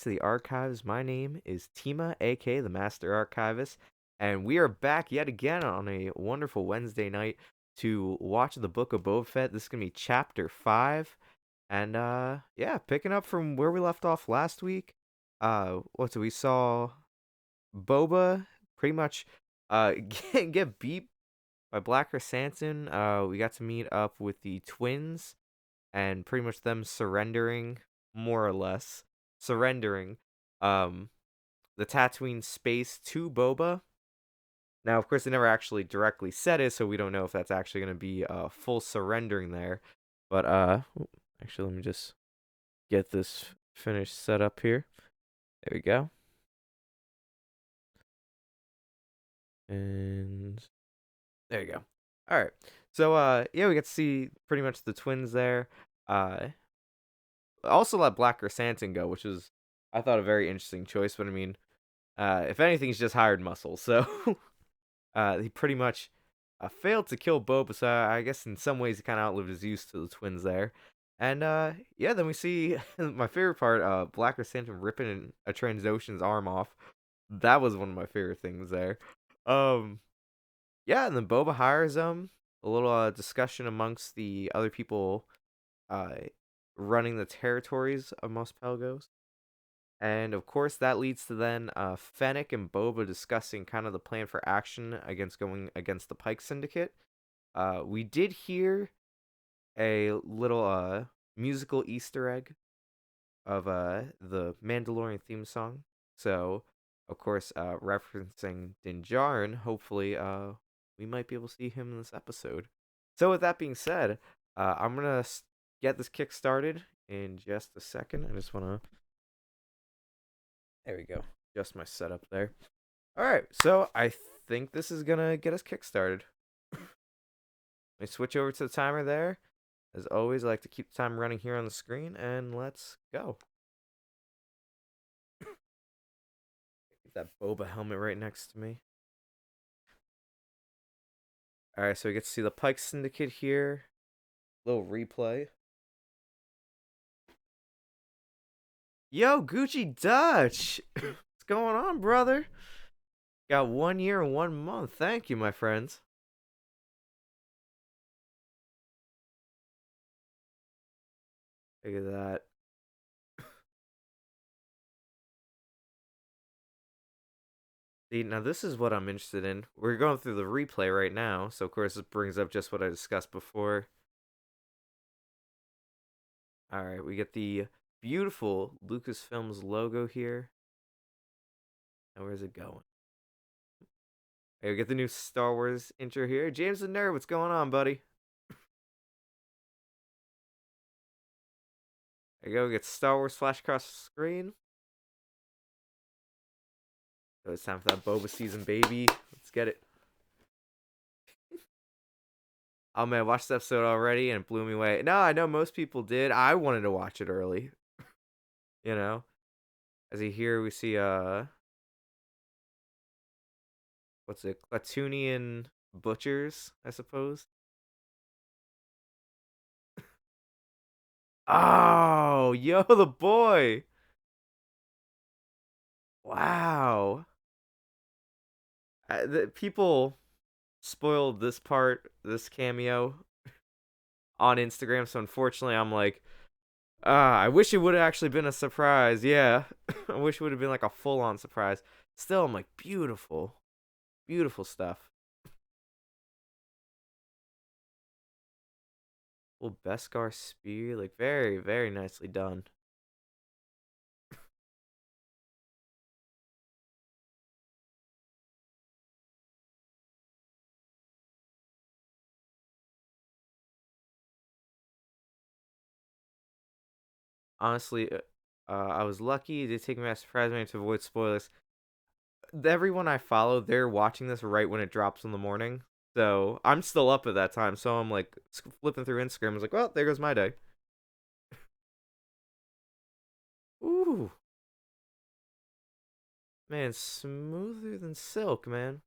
to the archives. My name is Tima, aka the Master Archivist, and we are back yet again on a wonderful Wednesday night to watch the Book of Boba Fett. This is gonna be Chapter 5, and yeah, picking up from where we left off last week. We saw Boba pretty much get beat by Black Chrysanthemum. We got to meet up with the twins and pretty much them surrendering, more or less, surrendering um the Tatooine space to Boba. Now, of course, they never actually directly said it, so we don't know if that's actually going to be full surrendering there. But actually, let me just get this finished set up here. There we go. And there you go. All right. So yeah, we get to see pretty much the twins there. Uh Also let Black Chrysanthemum go, which is, I thought, a very interesting choice. But I mean, if anything, he's just hired muscle. So he pretty much failed to kill Boba. So I guess in some ways he kind of outlived his use to the twins there. And yeah, then we see my favorite part: Black Chrysanthemum ripping a Transocean's arm off. That was one of my favorite things there. Um, yeah, and then Boba hires him. A little discussion amongst the other people uh, running the territories of Mos Pelgos. And of course, that leads to then Fennec and Boba discussing kind of the plan for action against going against the Pike Syndicate. We did hear a little musical Easter egg of the Mandalorian theme song. So, of course, referencing Din Djarin, hopefully we might be able to see him in this episode. So, with that being said, I'm going to get this kick started in just a second. I just want to. There we go. Just my setup there. All right, so I think this is gonna get us kickstarted. Let me switch over to the timer there. As always, I like to keep the time running here on the screen, and let's go. Get that Boba helmet right next to me. All right, so we get to see the Pike Syndicate here. Little replay. Yo, Gucci Dutch, what's going on, brother? Got 1 year and 1 month. Thank you, my friends. Look at that. See, now this is what I'm interested in. We're going through the replay right now, so of course it brings up just what I discussed before. All right, we get the beautiful Lucasfilms logo here. Now where's it going? Hey, we get the new Star Wars intro here. James the Nerd, what's going on, buddy? There you go. We get Star Wars flash across the screen. So it's time for that Boba season, baby. Let's get it. Oh man, I watched the episode already and it blew me away. No, I know most people did. I wanted to watch it early. You know, as here we see what's it? Klatooinian butchers, I suppose. Oh, yo, the boy. Wow. People spoiled this part, this cameo on Instagram, so unfortunately I'm like, I wish it would have actually been a surprise. Yeah. I wish it would have been like a full-on surprise. Still, I'm like, beautiful. Beautiful stuff. Well, Beskar spear, like very, very nicely done. Honestly, I was lucky. It did take me by surprise me to avoid spoilers. Everyone I follow, they're watching this right when it drops in the morning. So I'm still up at that time. So I'm like flipping through Instagram. I was like, well, there goes my day. Ooh, man, smoother than silk, man.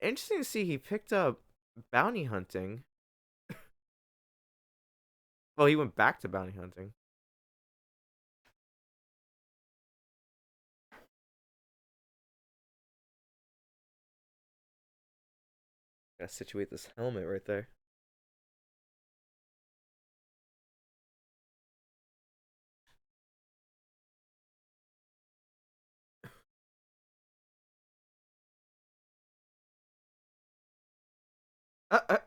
Interesting to see he picked up bounty hunting. Well, he went back to bounty hunting. Gotta situate this helmet right there. Uh, uh.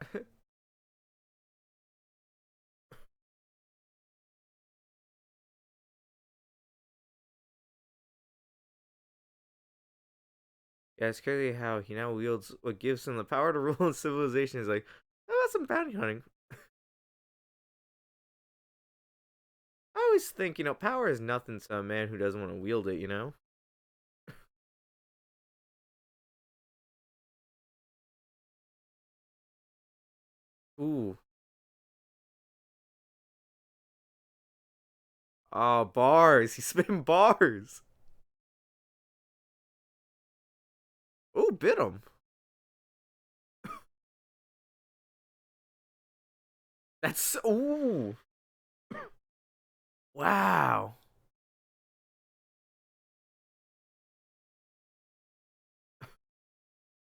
Yeah, it's crazy how he now wields what gives him the power to rule in civilization. He's like, how about some bounty hunting? I always think, power is nothing to a man who doesn't want to wield it, you know? Ooh. Oh, bars. He's spitting bars. Ooh, bit him. That's, ooh. Wow.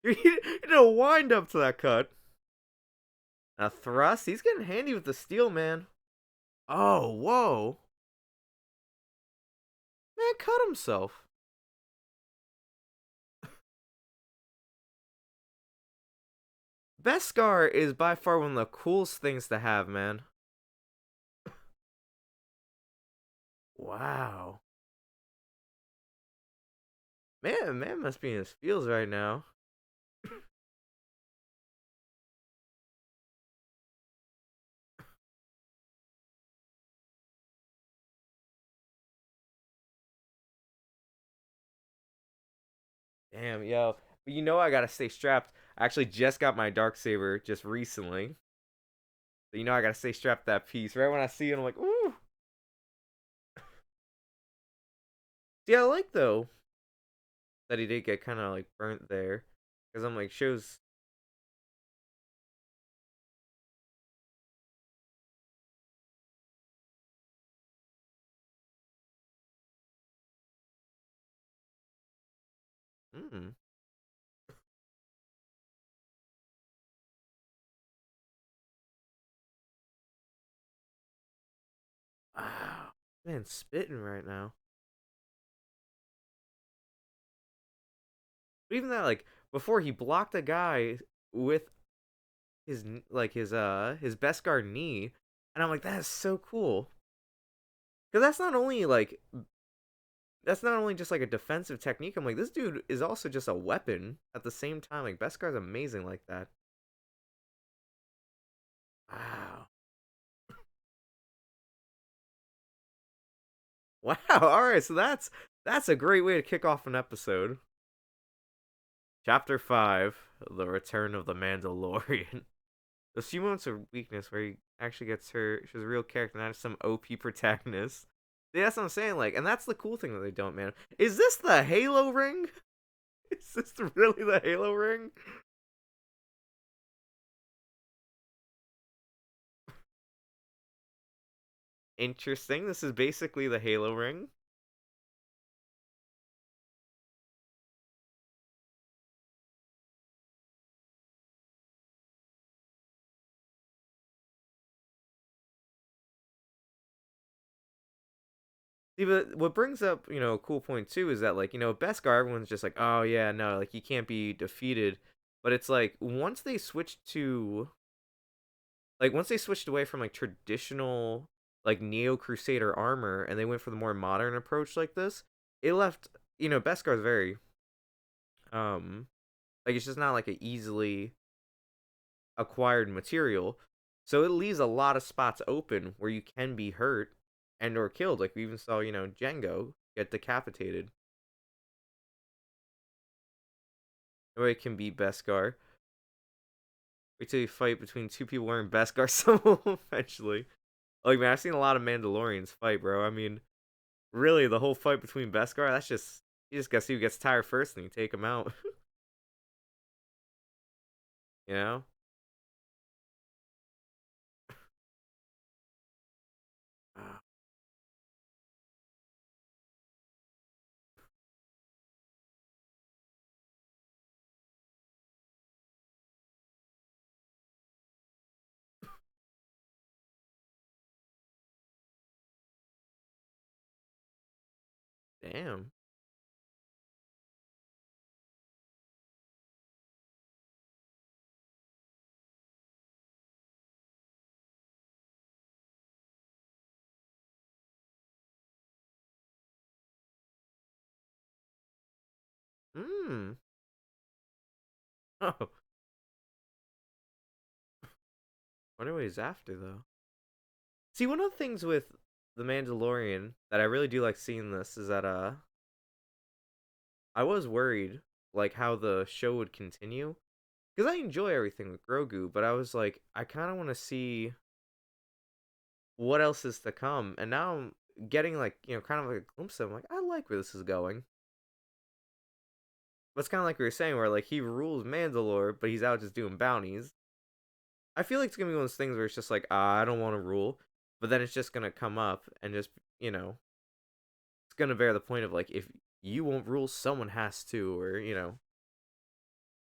You did a wind up to that cut. A thrust? He's getting handy with the steel, man. Oh, whoa. Man cut himself. Beskar is by far one of the coolest things to have, man. Wow. Man must be in his feels right now. Damn, yo. But I gotta stay strapped. I actually just got my dark saber just recently. So I gotta stay strapped to that piece. Right when I see it, I'm like, ooh. Yeah, I like though that he did get kind of like burnt there, because I'm like shows. Mm. Wow, man, spitting right now. Even that, like before, he blocked a guy with his best guard knee, and I'm like, that is so cool. Because that's not only just like a defensive technique. I'm like, this dude is also just a weapon at the same time. Like Beskar's amazing like that. Wow. Wow. All right, so that's a great way to kick off an episode. Chapter 5: The Return of the Mandalorian. Those few moments of weakness where he actually gets her, she's a real character, not some OP protagonist. See, that's what I'm saying. Like, and that's the cool thing that they don't, man. Is this the Halo ring? Is this really the Halo ring? Interesting. This is basically the Halo ring. See, but what brings up, a cool point too is that, like, Beskar, everyone's just like, oh yeah, no, like he can't be defeated. But it's like once they switched away from like traditional like Neo Crusader armor and they went for the more modern approach like this, it left Beskar's very um like it's just not like a easily acquired material. So it leaves a lot of spots open where you can be hurt and or killed. Like we even saw, Django get decapitated. No way it can beat Beskar. Wait till you fight between two people wearing Beskar symbol eventually. Like man, I've seen a lot of Mandalorians fight, bro. I mean, really, the whole fight between Beskar, that's just you just gotta see who gets tired first and you take him out. you know? Damn. Hmm. Oh. Wonder what he's after though. See, one of the things with the Mandalorian that I really do like seeing this is that I was worried like how the show would continue because I enjoy everything with Grogu, but I was like I kind of want to see what else is to come, and now I'm getting like kind of like a glimpse of. I'm like I like where this is going. But it's kind of like we were saying, where like he rules Mandalore, but he's out just doing bounties. I feel like it's gonna be one of those things where it's just like I don't want to rule, but then it's just gonna come up and just it's gonna bear the point of like if you won't rule, someone has to, or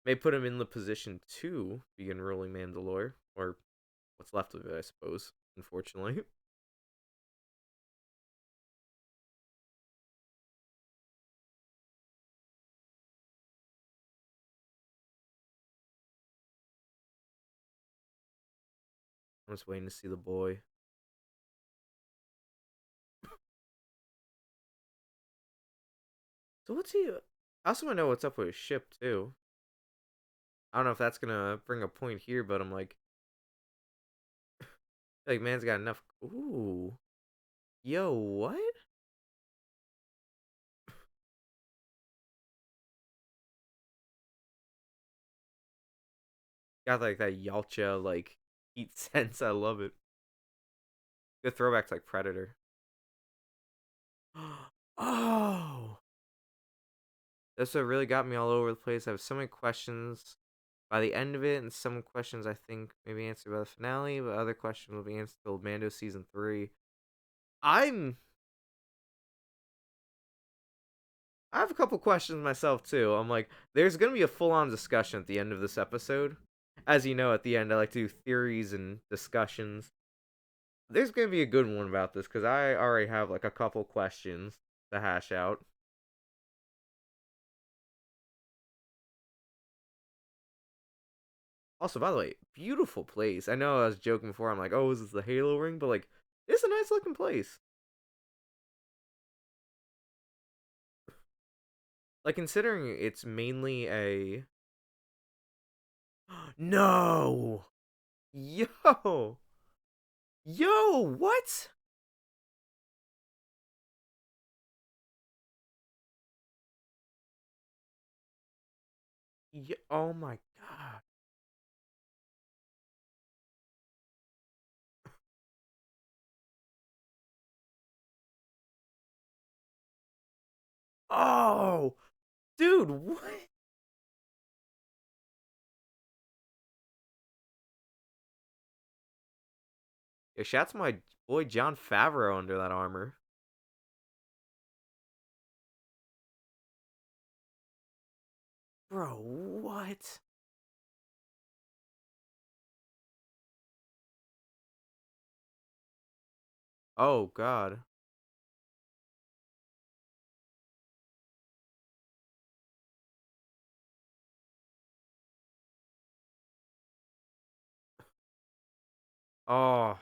may put him in the position to begin ruling Mandalore, or what's left of it, I suppose. Unfortunately, I'm just waiting to see the boy. So what's he? I also want to know what's up with his ship too. I don't know if that's gonna bring a point here, but I'm like man's got enough. Ooh, yo, what? Got like that Yalcha like heat sense. I love it. Good throwback to like Predator. Oh, that's what really got me all over the place. I have so many questions by the end of it, and some questions I think maybe answered by the finale, but other questions will be answered till Mando season 3. I'm I have a couple questions myself too. I'm like, there's gonna be a full on discussion at the end of this episode. As you know, at the end I like to do theories and discussions. There's gonna be a good one about this because I already have like a couple questions to hash out. Also, by the way, beautiful place. I know I was joking before. I'm like, oh, is this the Halo ring? But like, it's a nice looking place. Like considering it's mainly a no, yo, yo, what? Oh my god. Oh, dude, what? Yeah, shouts my boy John Favreau under that armor, bro. What? Oh god. Oh,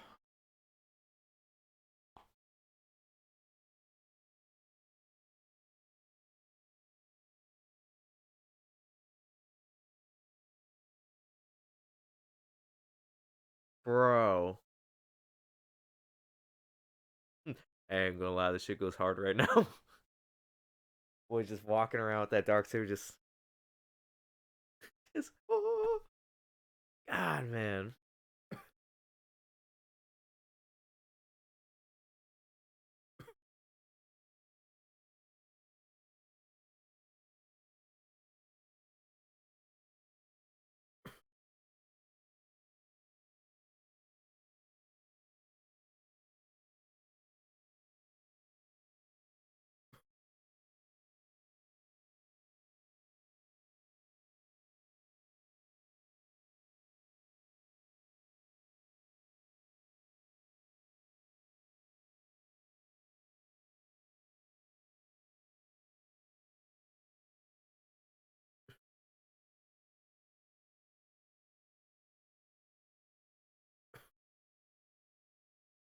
bro. I ain't gonna lie, this shit goes hard right now. Boy, just walking around with that dark saber, just oh, God, man.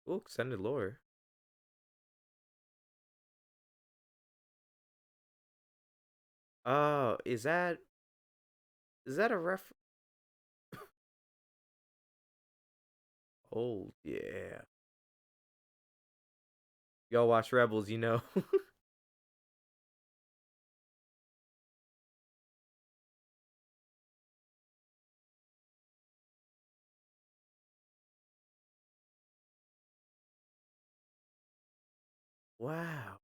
Oh, extended lore. Oh, is that a ref? Oh yeah. Y'all watch Rebels, you know. Wow.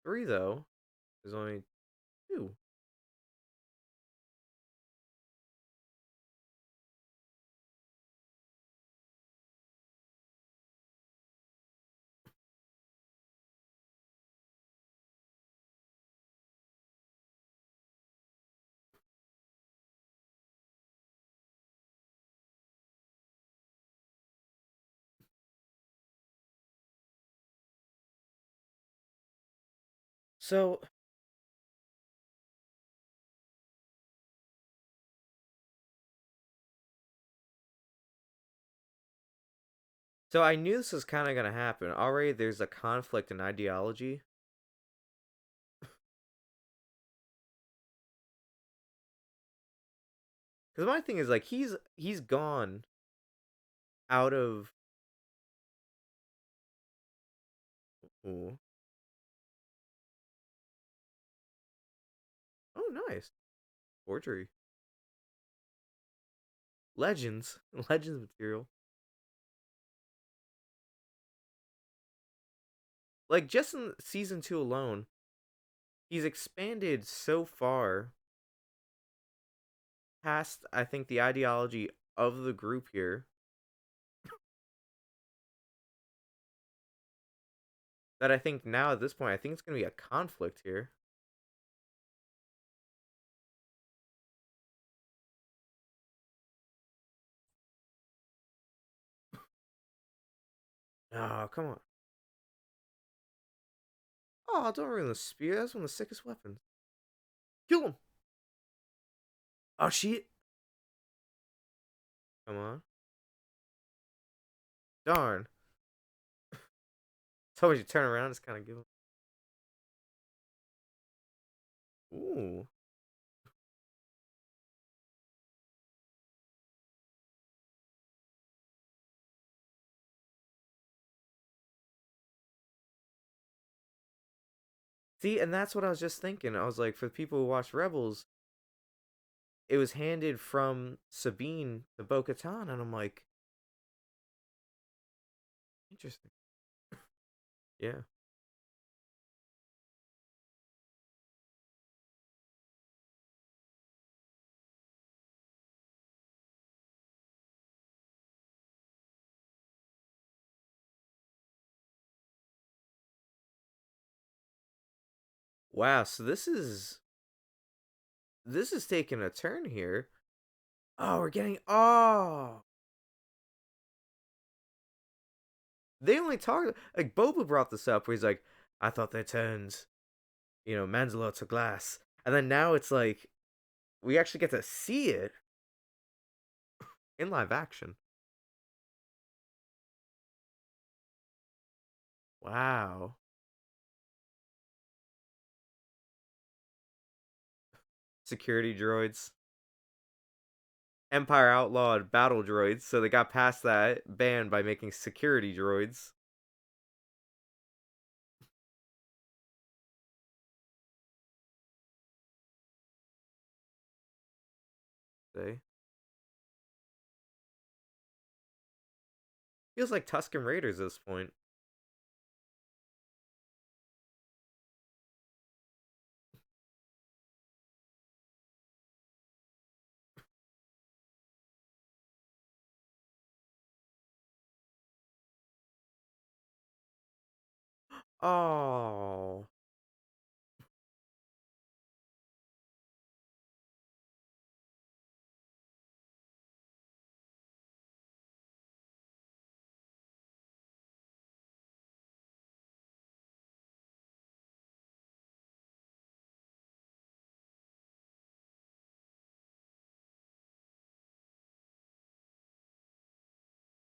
3 though. There's only 2. So so I knew this was kind of gonna happen. Already there's a conflict in ideology. Because my thing is like he's gone out of. Ooh. Oh, nice forgery. Legends, legends material. Like just in season 2 alone, he's expanded so far past I think the ideology of the group here that I think now at this point I think it's gonna be a conflict here. Oh, come on. Oh, don't ruin the spear. That's one of the sickest weapons. Kill him. Oh shit. Come on. Darn. It's always you turn around, just kind of give him. Ooh. See, and that's what I was just thinking. I was like, for the people who watch Rebels, it was handed from Sabine to Bo Katan, and I'm like, interesting. Yeah. Wow, so this is taking a turn here. Oh, we're getting they only talk like Boba brought this up where he's like, I thought they turned, Manzalo to glass. And then now it's like we actually get to see it in live action. Wow. Security droids. Empire outlawed battle droids, so they got past that ban by making security droids. They feels like Tusken Raiders at this point. Oh,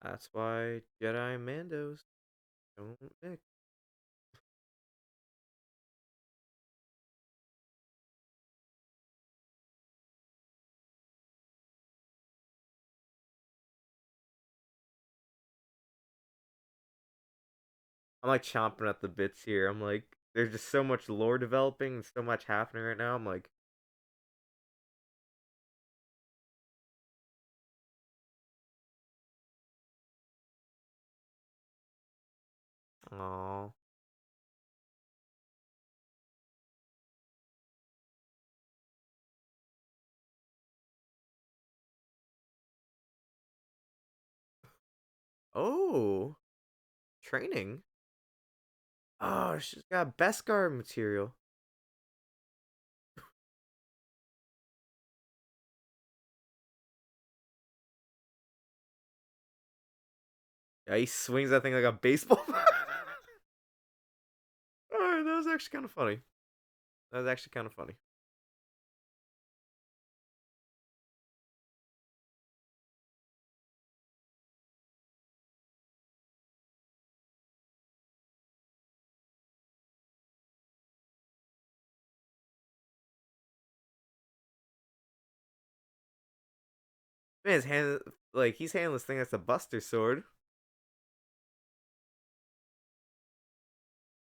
That's why Jedi and Mandos don't mix. I'm like chomping at the bits here. I'm like, there's just so much lore developing and so much happening right now. I'm like, oh, oh, training. Oh, she's got Beskar material. Yeah, he swings that thing like a baseball. Alright, that was actually kind of funny. That was actually kind of funny. Man, his hand, like, he's handling this thing that's a Buster Sword.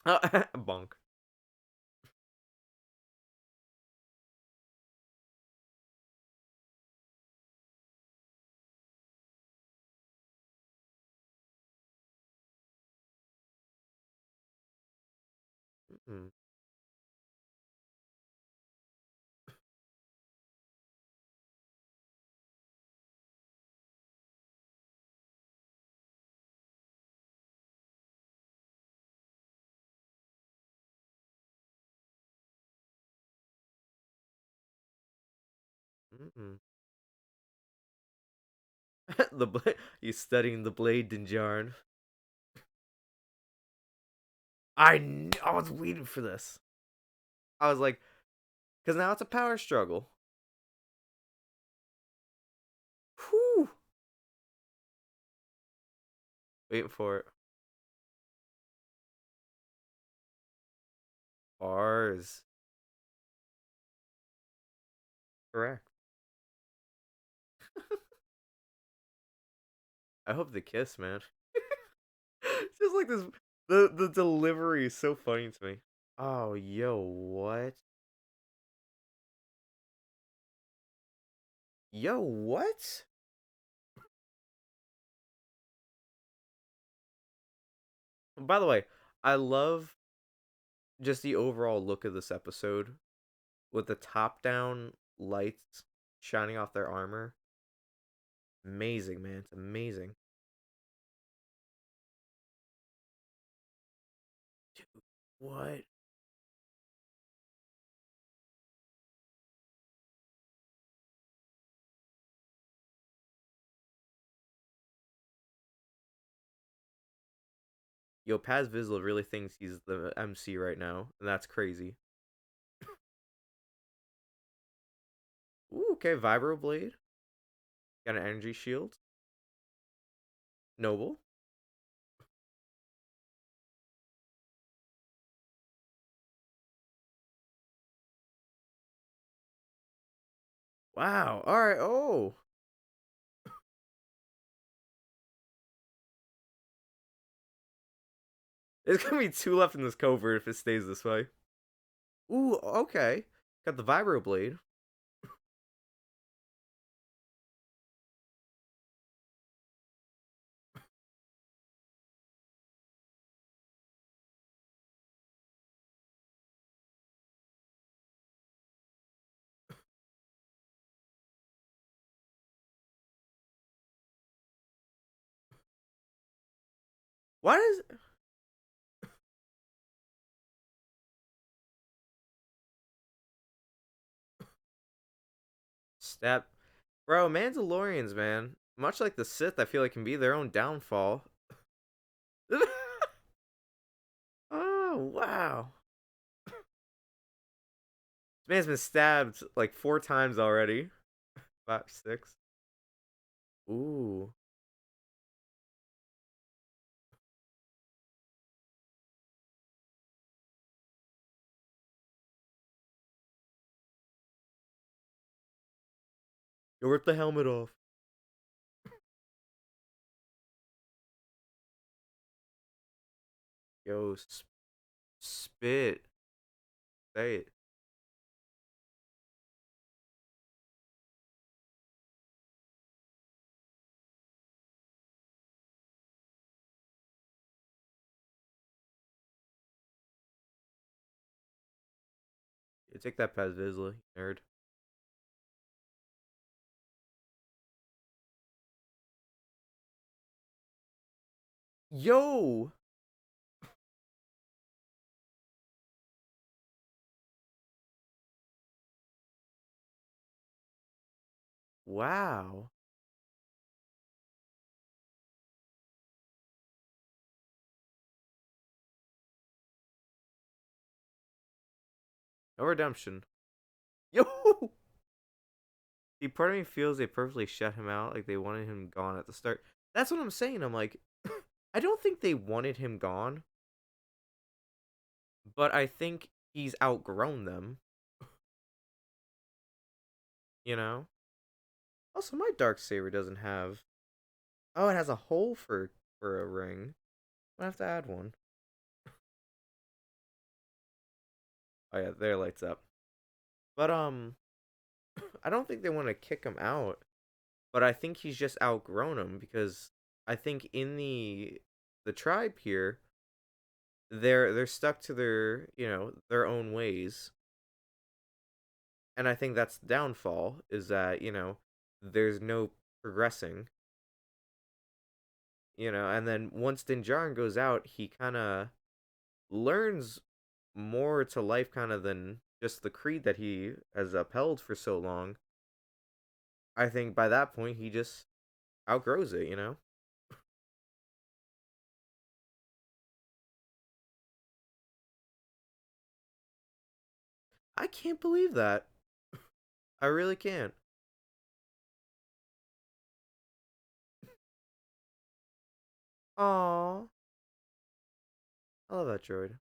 Oh, bonk. Mm-mm. Mm-mm. He's studying the blade, Dinjarin. I was waiting for this. I was like, because now it's a power struggle. Whew. Waiting for it. Bars. Correct. I hope they kiss, man. Just like this, the delivery is so funny to me. Oh, yo, what? Yo, what? By the way, I love just the overall look of this episode with the top down lights shining off their armor. Amazing, man. It's amazing. Dude, what? Yo, Paz Vizsla really thinks he's the MC right now, and that's crazy. Ooh, okay, Vibroblade. Got an energy shield. Noble. Wow. All right. Oh, there's gonna be two left in this covert if it stays this way. Ooh, okay. Got the Vibroblade. Why does step, bro? Mandalorians, man. Much like the Sith, I feel like can be their own downfall. Oh wow. This man's been stabbed like 4 times already. 5, 6. Ooh. Yo, rip the helmet off. Yo, spit. Say it. You take that Pez Vizsla, nerd. Yo! Wow. No redemption. Yo! See, part of me feels they purposely shut him out, like they wanted him gone at the start. That's what I'm saying. I'm like, I don't think they wanted him gone, but I think he's outgrown them, you know? Also, my dark saber doesn't have. Oh, it has a hole for a ring. I have to add one. Oh yeah, there it lights up. But I don't think they want to kick him out, but I think he's just outgrown him because I think in the tribe here, they're stuck to their, their own ways. And I think that's the downfall is that, there's no progressing, and then once Dinjarin goes out, he kind of learns more to life kind of than just the creed that he has upheld for so long. I think by that point he just outgrows it. I can't believe that. I really can't. Aww. I love that droid.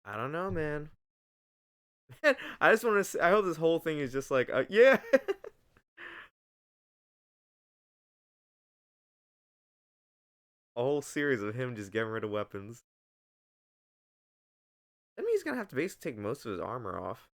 I don't know, man. I just want to. I hope this whole thing is just like, yeah, a whole series of him just getting rid of weapons. That means he's gonna have to basically take most of his armor off.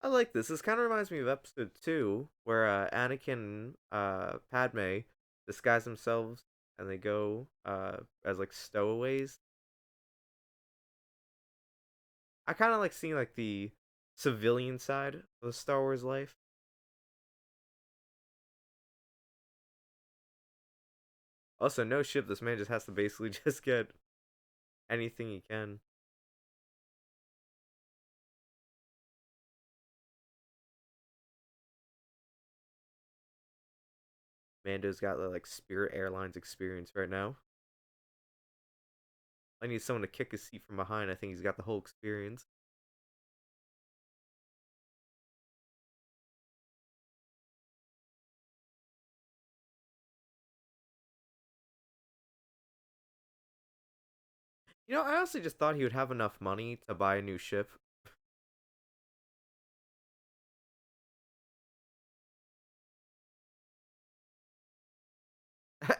I like this. This kind of reminds me of episode 2, where Anakin, Padme disguise themselves and they go as like stowaways. I kind of like seeing like the civilian side of the Star Wars life. Also, no ship. This man just has to basically just get anything he can. Mando's got the like Spirit Airlines experience right now. I need someone to kick his seat from behind. I think he's got the whole experience. I honestly just thought he would have enough money to buy a new ship.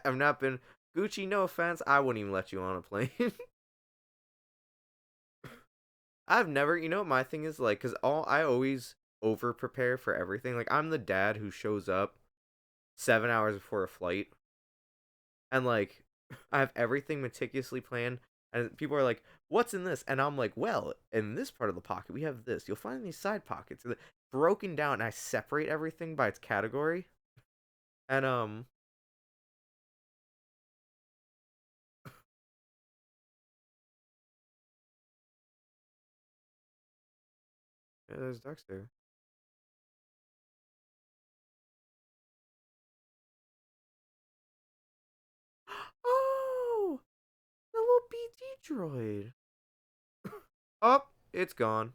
I've not been Gucci. No offense, I wouldn't even let you on a plane. I've never. You know what my thing is like? Cause all I always over prepare for everything. Like I'm the dad who shows up 7 hours before a flight, and like I have everything meticulously planned. And people are like, "What's in this?" And I'm like, "Well, in this part of the pocket, we have this. You'll find these side pockets broken down. And I separate everything by its category, and Yeah, there's Dexter. Oh, the little BD droid. Oh, it's gone.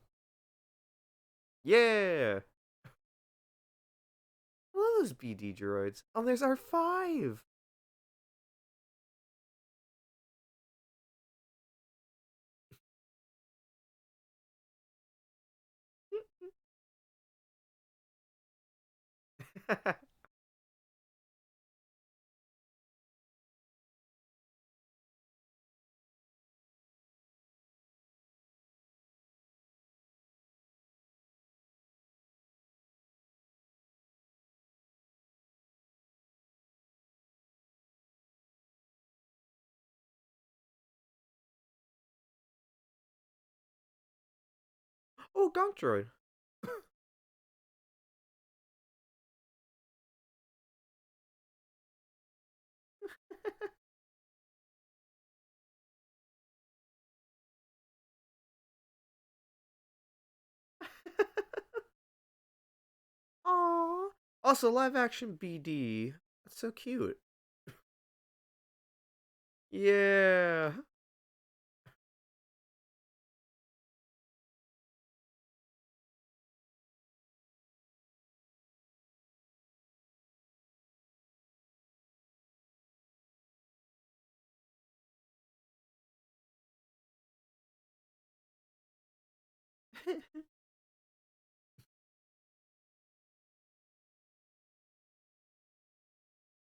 Yeah. I love those BD droids. Oh, there's R5. Oh, Gonk droid. Aww. Also, live action BD. That's so cute. Yeah.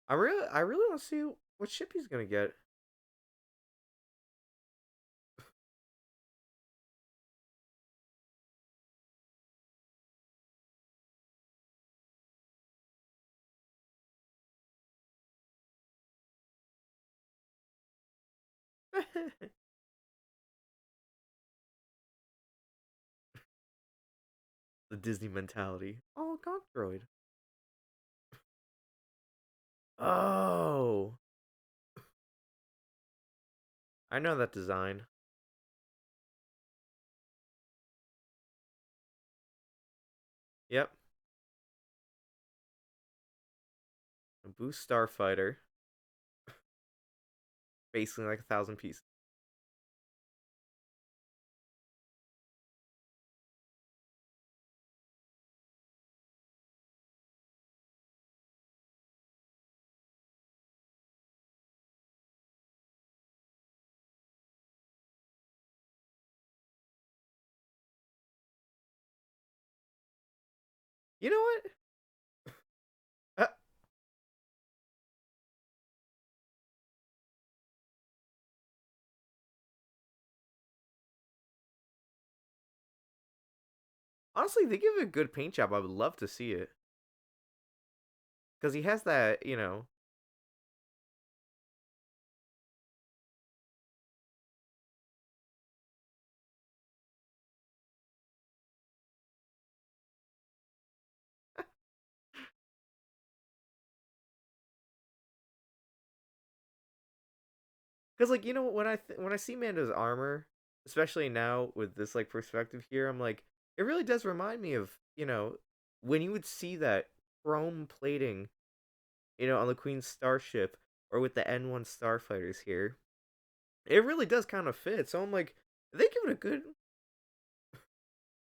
I really want to see what ship he's gonna get. The Disney mentality. Oh, Gonk droid. Oh, I know that design. Yep. A boost starfighter. Basically like 1,000 pieces. You know what? Honestly, they give it a good paint job. I would love to see it because he has that. Because when I see Mando's armor, especially now with this like perspective here, I'm like, it really does remind me of when you would see that chrome plating, on the Queen's starship or with the N1 starfighters here. It really does kind of fit. So I'm like, they give it a good,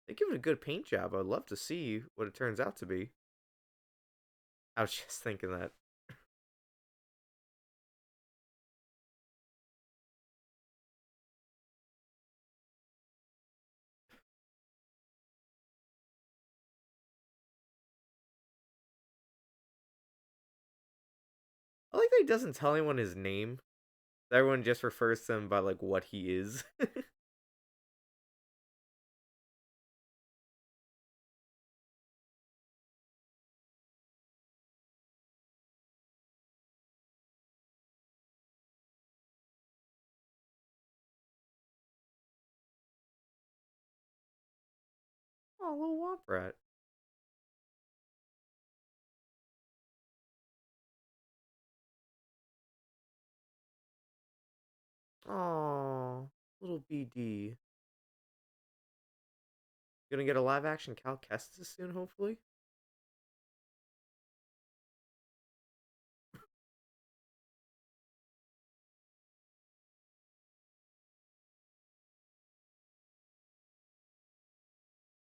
they give it a good paint job. I'd love to see what it turns out to be. I was just thinking that. I like that he doesn't tell anyone his name. Everyone just refers to him by like what he is. Oh, little womp rat. Oh, little BD. Gonna get a live action Cal Kestis soon, hopefully.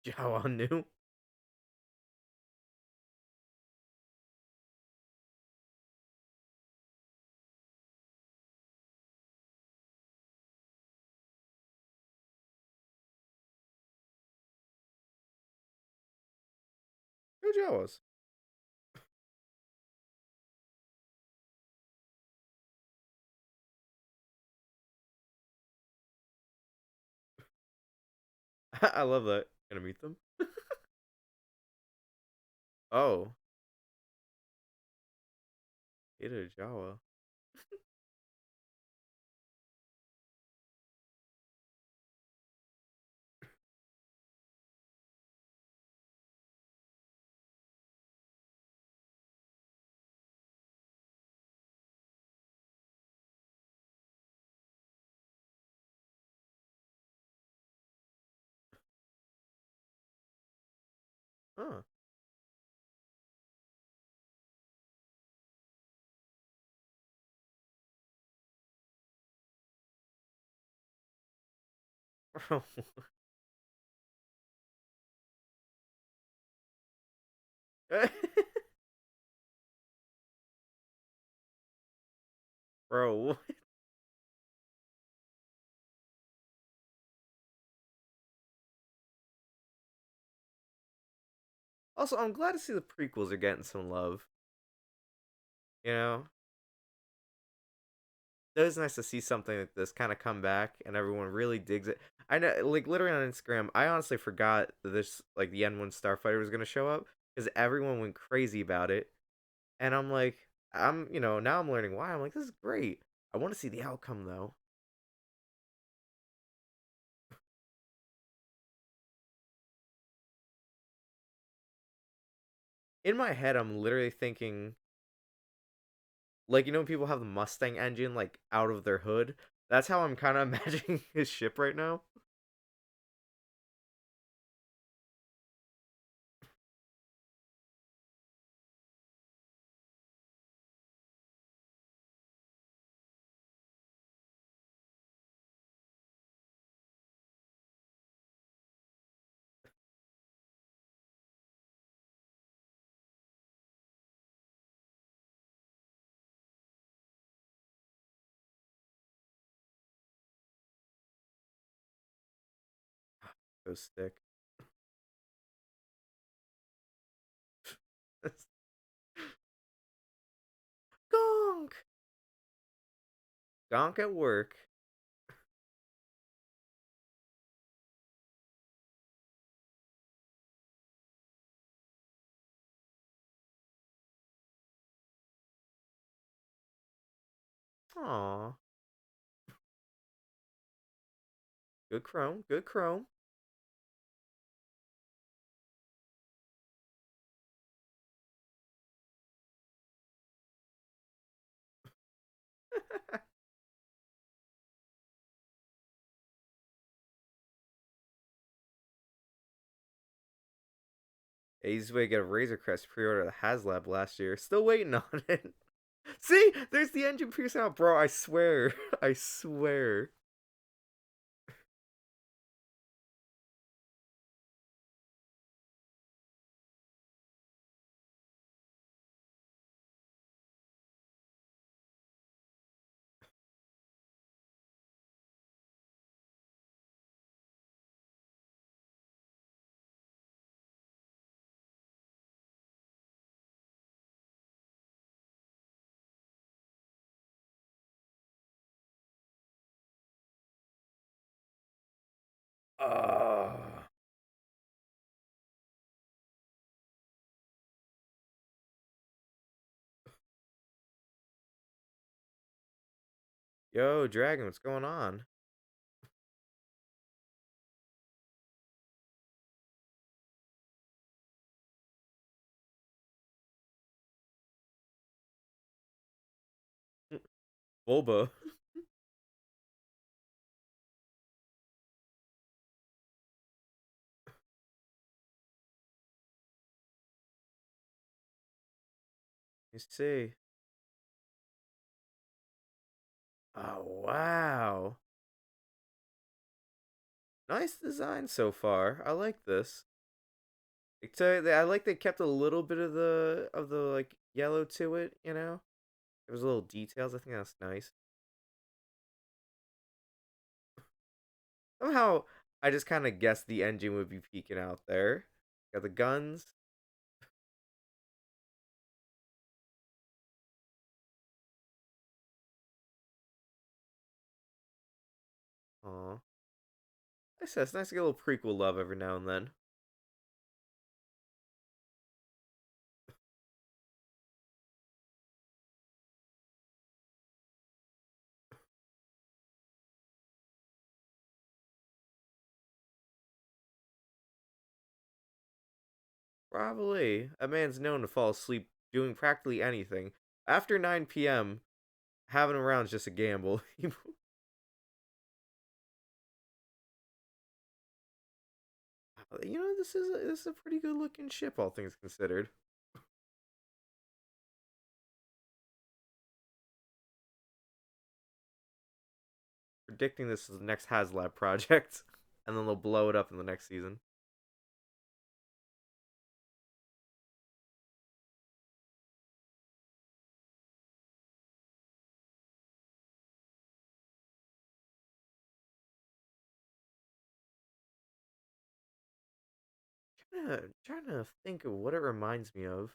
Jawa new. Go Jawas. I love that. Gonna meet them. Oh, Ida Jawa. Huh. Bro. Bro. Also, I'm glad to see the prequels are getting some love. You know, it was nice to see something like this kind of come back and everyone really digs it. I know, like literally on Instagram, I honestly forgot that this like the N1 Starfighter was gonna show up because everyone went crazy about it, and I'm like, now I'm learning why. I'm like, this is great. I want to see the outcome though. In my head, I'm literally thinking, like, when people have the Mustang engine like out of their hood. That's how I'm kind of imagining his ship right now. Go stick. Gonk. Gonk at work. Aw. Good Chrome. Good Chrome. Easiest way to get a Razor Crest pre-order the HasLab last year. Still waiting on it. See, there's the engine piece out, bro. I swear, I swear. Uh, Yo, Dragon, what's going on? Boba. You see. Oh, wow. Nice design so far. I like this. I like they kept a little bit of the like yellow to it, you know? There was little details. I think that's nice. Somehow I just kind of guessed the engine would be peeking out there. Got the guns. Aw. It's nice to get a little prequel love every now and then. Probably. A man's known to fall asleep doing practically anything. After 9 p.m., having him around is just a gamble. This is a pretty good looking ship, all things considered. Predicting this is the next HasLab project, and then they'll blow it up in the next season. Trying to think of what it reminds me of.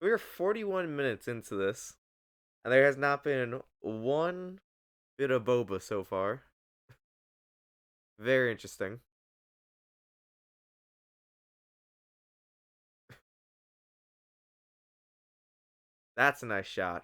We are 41 minutes into this, and there has not been one bit of boba so far. Very interesting. That's a nice shot.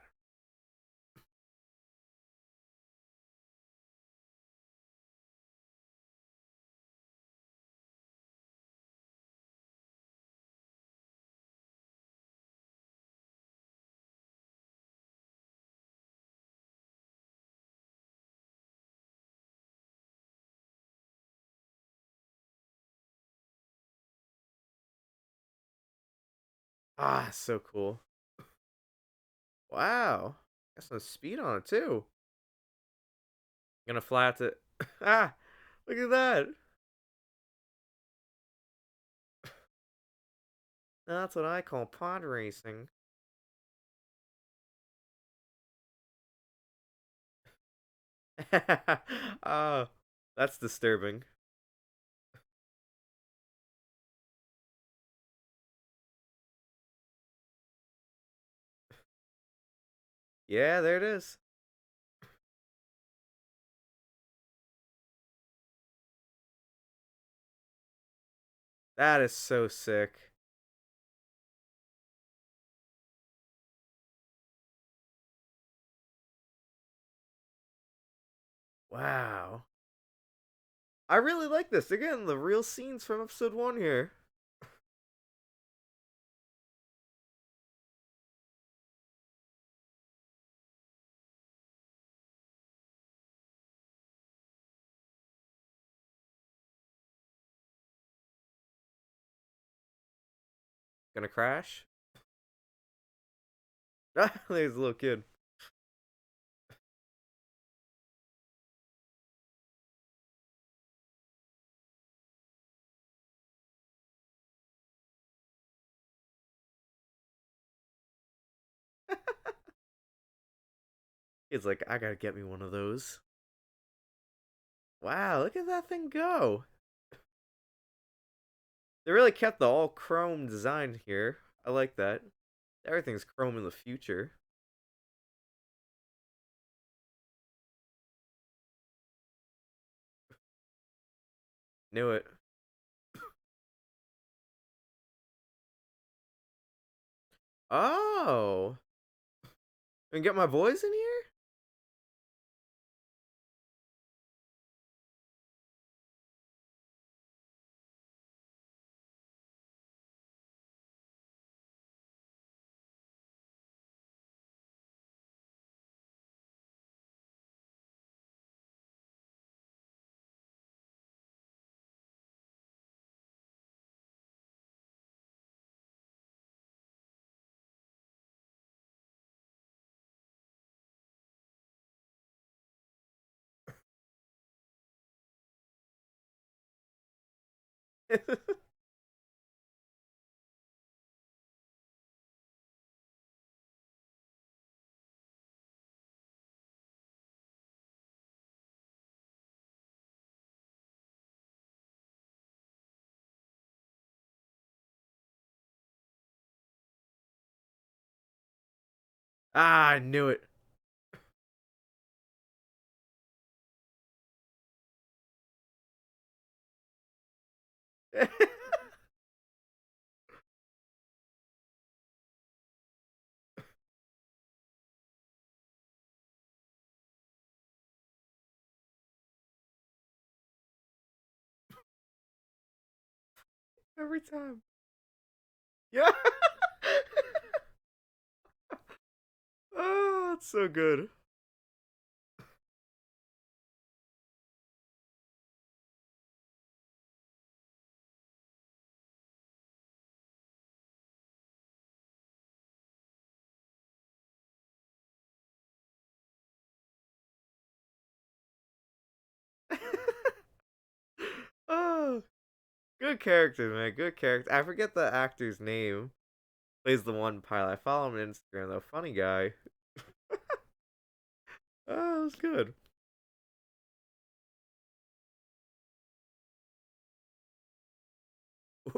Ah, so cool. Wow. Got some speed on it too. Gonna fly out to ah, look at that. That's what I call pod racing. Oh, that's disturbing. Yeah, there it is. That is so sick. Wow. I really like this. Again, the real scenes from episode 1 here. Gonna crash? There's a little kid. He's like, I gotta get me one of those. Wow, look at that thing go. They really kept the all chrome design here. I like that. Everything's chrome in the future. Knew it. Oh, and get my boys in here. Ah, I knew it. Every time. Yeah. Oh, it's so good. Oh, good character, man. Good character. I forget the actor's name. Plays the one pilot. I follow him on Instagram though. Funny guy. Oh, it was good.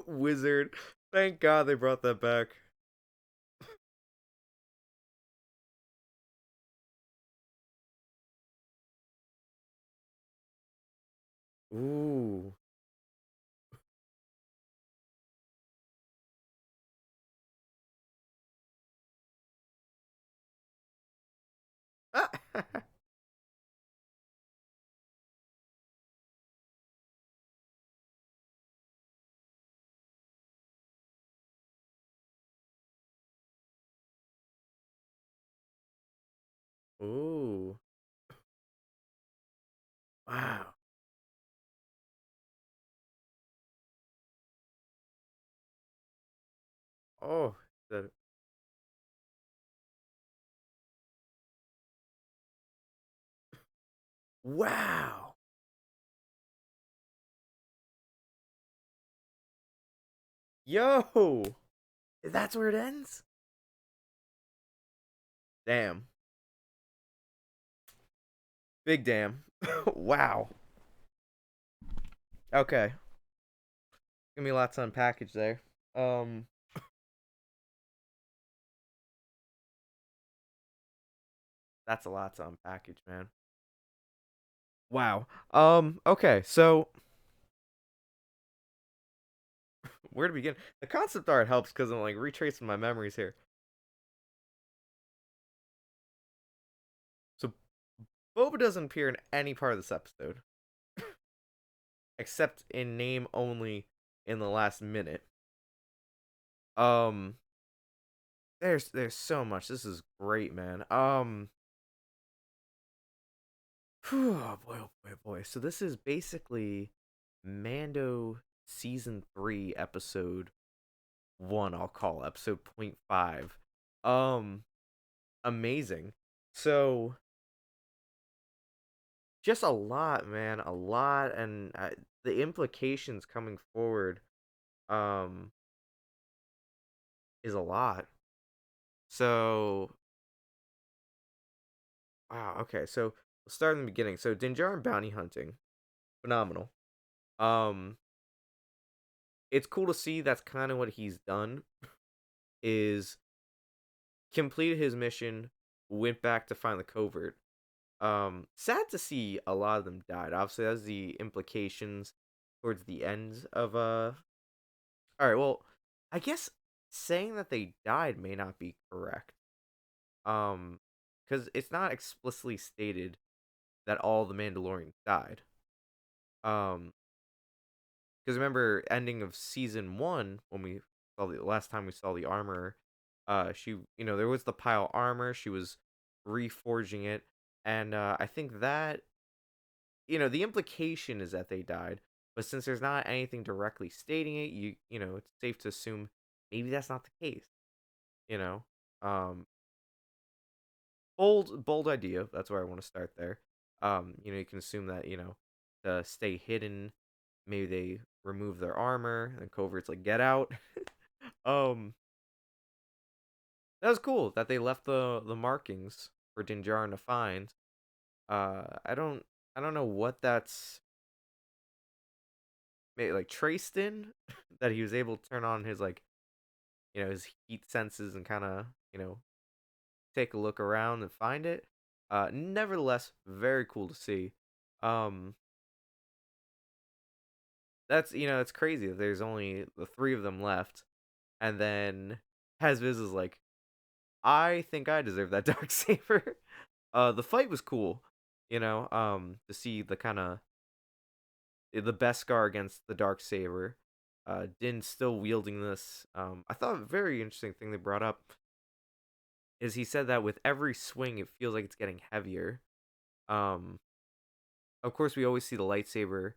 Wizard. Thank God they brought that back. Ooh. Ooh. Wow. Oh. The, wow. Yo. That's where it ends? Damn. Big damn. Wow. Okay. Give me lots to unpackage there. Um, that's a lot to unpackage, man. Wow. Okay, so where to begin? The concept art helps because I'm like retracing my memories here. So Boba doesn't appear in any part of this episode, except in name only in the last minute. Um, there's so much. This is great, man. Oh boy, oh boy, oh boy. So this is basically Mando season 3 episode 1, I'll call episode point 5. Um amazing. So just a lot, man, a lot, and the implications coming forward um is a lot. So wow, okay. So we'll start in the beginning. So Dinjarin bounty hunting, phenomenal. Um it's cool to see that's kind of what he's done is completed his mission, went back to find the covert. Sad to see a lot of them died. Obviously, that's the implications. towards the end of all right, well, I guess saying that they died may not be correct. Um cuz it's not explicitly stated that all the Mandalorians died. Um cuz remember ending of season 1 when we saw the last time we saw the armor, she, there was the pile armor, she was reforging it, and I think that, the implication is that they died, but since there's not anything directly stating it, it's safe to assume maybe that's not the case. You know, um, bold idea. That's where I want to start there. You can assume that to stay hidden, maybe they remove their armor, and Covert's like get out. um, that was cool that they left the markings for Din Djarin to find. I don't know what that's like traced in that he was able to turn on his like his heat senses and kind of take a look around and find it. Nevertheless, very cool to see. Um, that's it's crazy that there's only the three of them left, and then Hazviz is like, I think I deserve that dark saber. The fight was cool, to see the kind of the Beskar against the dark saber. Din still wielding this. I thought a very interesting thing they brought up is he said that with every swing, it feels like it's getting heavier. Um, of course, we always see the lightsaber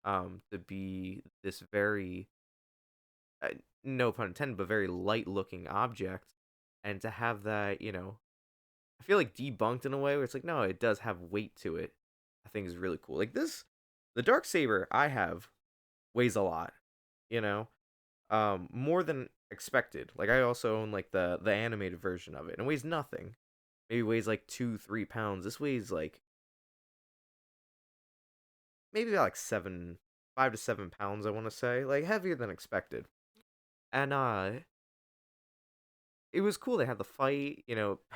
to be this very, uh, no pun intended, but very light looking object. And to have that, I feel like debunked in a way where it's like, no, it does have weight to it. I think is really cool. Like this, the dark saber I have weighs a lot, you know, more than expected. Like I also own like the animated version of it, and it weighs nothing. Maybe weighs like 2-3 pounds. This weighs like maybe about like 5 to 7 pounds. I want to say like heavier than expected. And it was cool. They had the fight.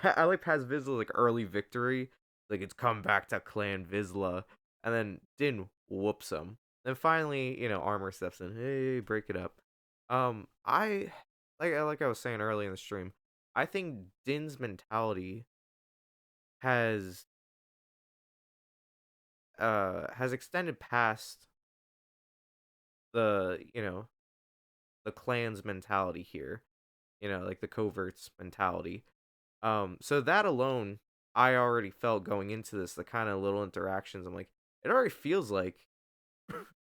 I like Paz Vizsla's like early victory. Like it's come back to Clan Vizsla, and then Din whoops him. Then finally, Armor steps in. Hey, break it up. I like I was saying early in the stream. I think Din's mentality has has extended past the the clan's mentality here. Like the coverts mentality. So that alone, I already felt going into this, the kind of little interactions. I'm like, it already feels like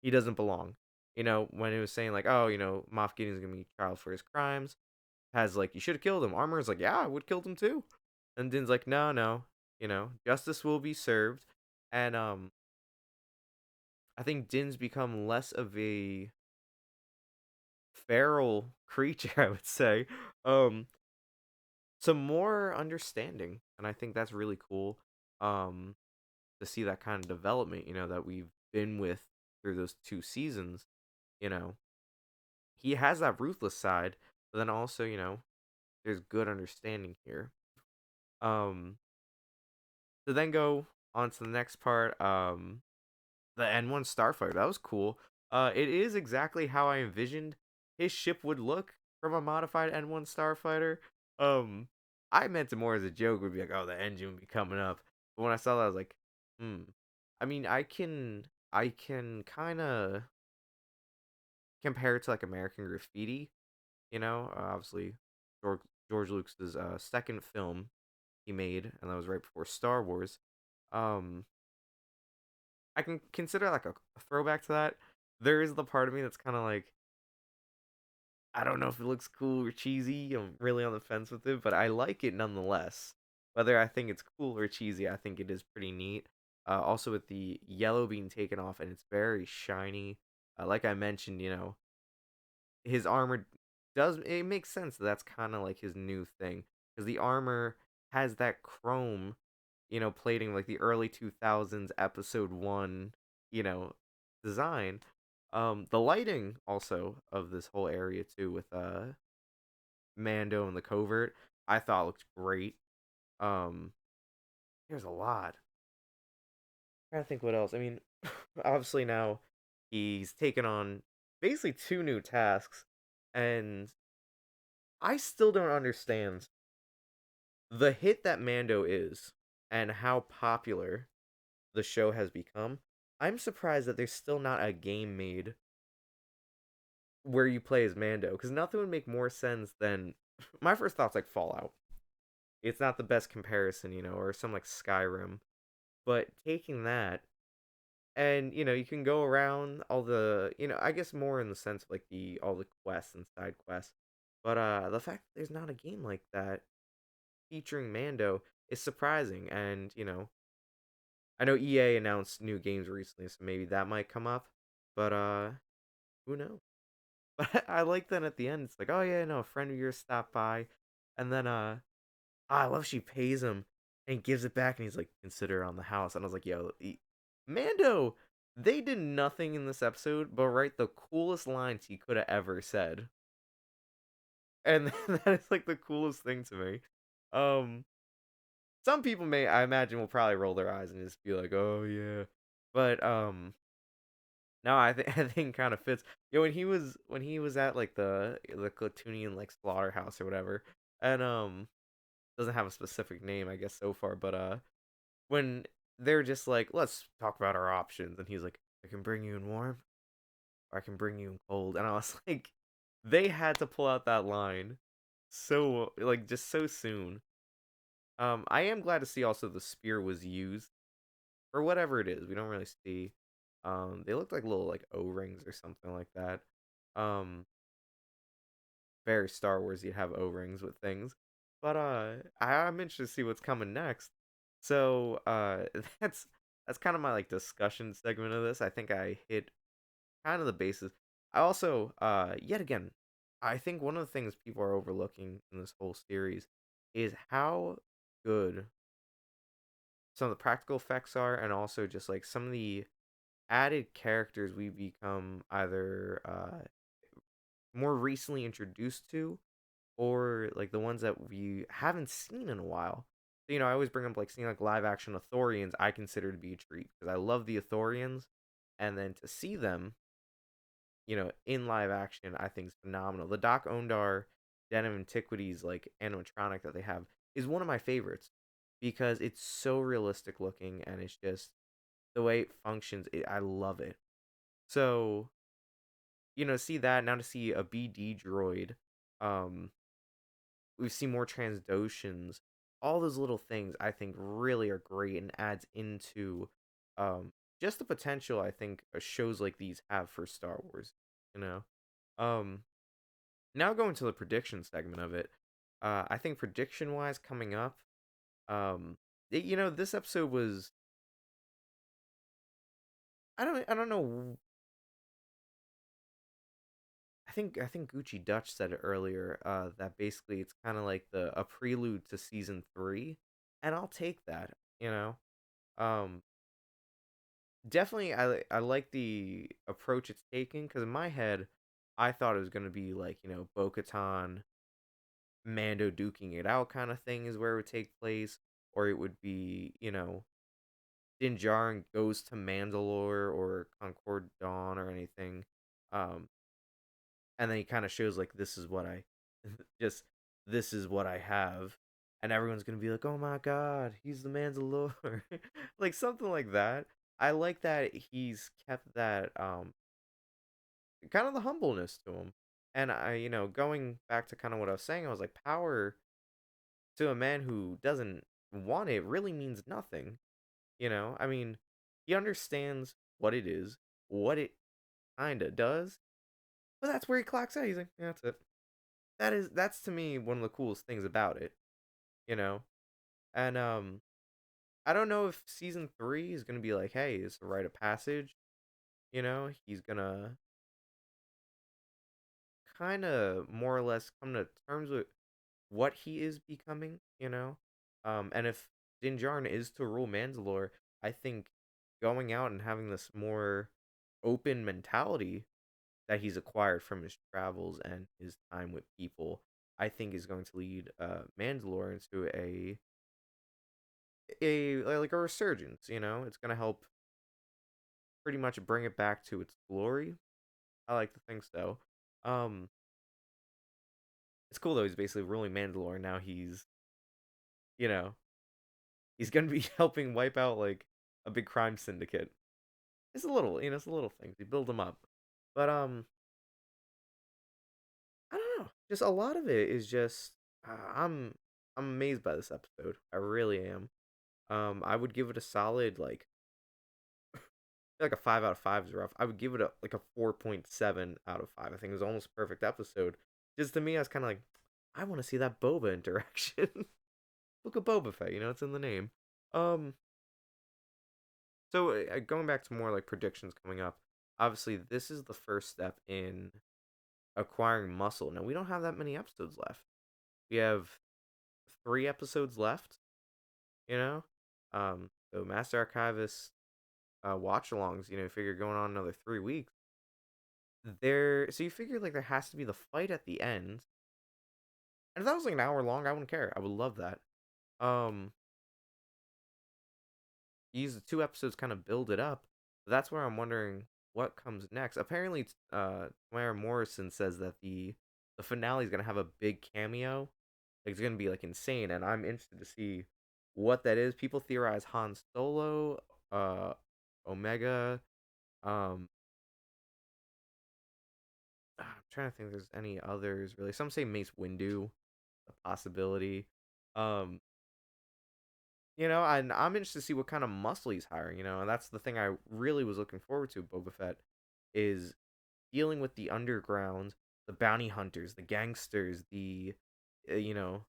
he doesn't belong. When he was saying like, oh, Moff Gideon's gonna be trial for his crimes, has like, you should have killed him. Armor's like, yeah, I would have killed him too. And Din's like, no, no, justice will be served. And I think Din's become less of a feral creature, I would say. Some more understanding, and I think that's really cool. Um, to see that kind of development, that we've been with through those 2 seasons. You know, he has that ruthless side, but then also, there's good understanding here. Um, to then go on to the next part. The N1 Starfighter. That was cool. It is exactly how I envisioned his ship would look from a modified N1 Starfighter. Um, I meant it more as a joke. Would be like, oh, the engine would be coming up. But when I saw that, I was like, hmm. I mean, I can kind of compare it to like American Graffiti. Obviously, George, George Lucas's second film he made, and that was right before Star Wars. Um, I can consider like a throwback to that. There is the part of me that's kind of like, I don't know if it looks cool or cheesy. I'm really on the fence with it, but I like it nonetheless. Whether I think it's cool or cheesy, I think it is pretty neat. Also, with the yellow being taken off and it's very shiny. Like I mentioned, his armor does it makes sense that that's kind of like his new thing because the armor has that chrome, plating like the early 2000s episode 1, you know, design. The lighting also of this whole area too with Mando and the covert, I thought looked great. Um there's a lot. I'm trying to think what else. I mean, obviously now He's taken on basically two new tasks, and I still don't understand the hit that Mando is and how popular the show has become. I'm surprised that there's still not a game made where you play as Mando, because nothing would make more sense than my first thought's like Fallout. It's not the best comparison, or some like Skyrim, but taking that and you can go around all the I guess more in the sense of like the all the quests and side quests, but the fact that there's not a game like that featuring Mando is surprising. And I know EA announced new games recently, so maybe that might come up, but who knows. But I like that at the end it's like, oh yeah, no, a friend of yours stopped by, and then I love she pays him and gives it back, and he's like, consider it on the house. And I was like, yo, Mando, they did nothing in this episode but write the coolest lines he could have ever said. And that is like the coolest thing to me. Um, some people I imagine, will probably roll their eyes and just be like, oh yeah. But no, I think kind of fits. When he was at like the Clatoonian like slaughterhouse or whatever, and doesn't have a specific name I guess so far, but when they're just like, let's talk about our options, and he's like, I can bring you in warm or I can bring you in cold. And I was like, they had to pull out that line so like just so soon. I am glad to see also the spear was used for whatever it is. We don't really see. They look like little like O-rings or something like that. Um, very Star Wars, you'd have O-rings with things. But I'm interested to see what's coming next. So that's that's kind of my like discussion segment of this. I think I hit kind of the basis. I also yet again, I think one of the things people are overlooking in this whole series is how good some of the practical effects are, and also just like some of the added characters we become either more recently introduced to, or like the ones that we haven't seen in a while. So, I always bring up like seeing like live action Ithorians. I consider to be a treat because I love the Ithorians, and then to see them, in live action, I think is phenomenal. The Doc Ondar Den of Antiquities like animatronic that they have is one of my favorites because it's so realistic looking, and it's just the way it functions. I love it. So, see that now, to see a BD droid, um, we've seen more Transdoshans. All those little things I think really are great and adds into just the potential I think shows like these have for Star Wars. You know, um, now going to the prediction segment of it. I think prediction wise coming up, this episode was I don't know. I think Gucci Dutch said it earlier, that basically it's kind of like a prelude to season 3, and I'll take that. You know, um, definitely I like the approach it's taking, because in my head I thought it was gonna be like Bo-Katan, Mando duking it out kind of thing is where it would take place, or it would be Din Djarin goes to Mandalore or Concord Dawn or anything. Um, and then he kind of shows like, this is what I just this is what I have, and everyone's gonna be like, oh my god, he's the Mandalore. Like something like that. I like that he's kept that kind of the humbleness to him. And I going back to kind of what I was saying, I was like, power to a man who doesn't want it really means nothing. I mean, he understands what it is, what it kind of does, but that's where he clocks out. He's like, yeah, that's it. That's to me one of the coolest things about it, you know. And I don't know if season 3 is gonna be like, hey, it's a rite of passage. He's gonna kind of more or less come to terms with what he is becoming. And if Din Djarin is to rule Mandalore, I think going out and having this more open mentality that he's acquired from his travels and his time with people, I think is going to lead Mandalore into a like a resurgence. It's going to help pretty much bring it back to its glory. I like to think so. Um, it's cool though. He's basically ruling Mandalore now. You know, he's gonna be helping wipe out like a big crime syndicate. It's a little, it's a little things. You build them up, but I don't know. Just a lot of it is just I'm amazed by this episode. I really am. I would give it a solid like a 5 out of 5 is rough. I would give it a 4.7 out of 5. I think it was almost a perfect episode. Just to me, I was kind of like, I want to see that Boba interaction. Look at Boba Fett, it's in the name. Um, so going back to more like predictions coming up. Obviously, this is the first step in acquiring muscle. Now we don't have that many episodes left. We have 3 episodes left. You know, so Master Archivist watchalongs. Figure going on another 3 weeks. So you figure like there has to be the fight at the end, and if that was like an hour long, I wouldn't care. I would love that. Um, use the 2 episodes kind of build it up. But that's where I'm wondering what comes next. Apparently, Tamara Morrison says that the finale is gonna have a big cameo. Like, it's gonna be like insane, and I'm interested to see what that is. People theorize Han Solo, Omega. Um, I'm trying to think if there's any others really. Some say Mace Windu, a possibility. Um, and I'm interested to see what kind of muscle he's hiring, and that's the thing I really was looking forward to. Boba Fett is dealing with the underground, the bounty hunters, the gangsters, the, you know,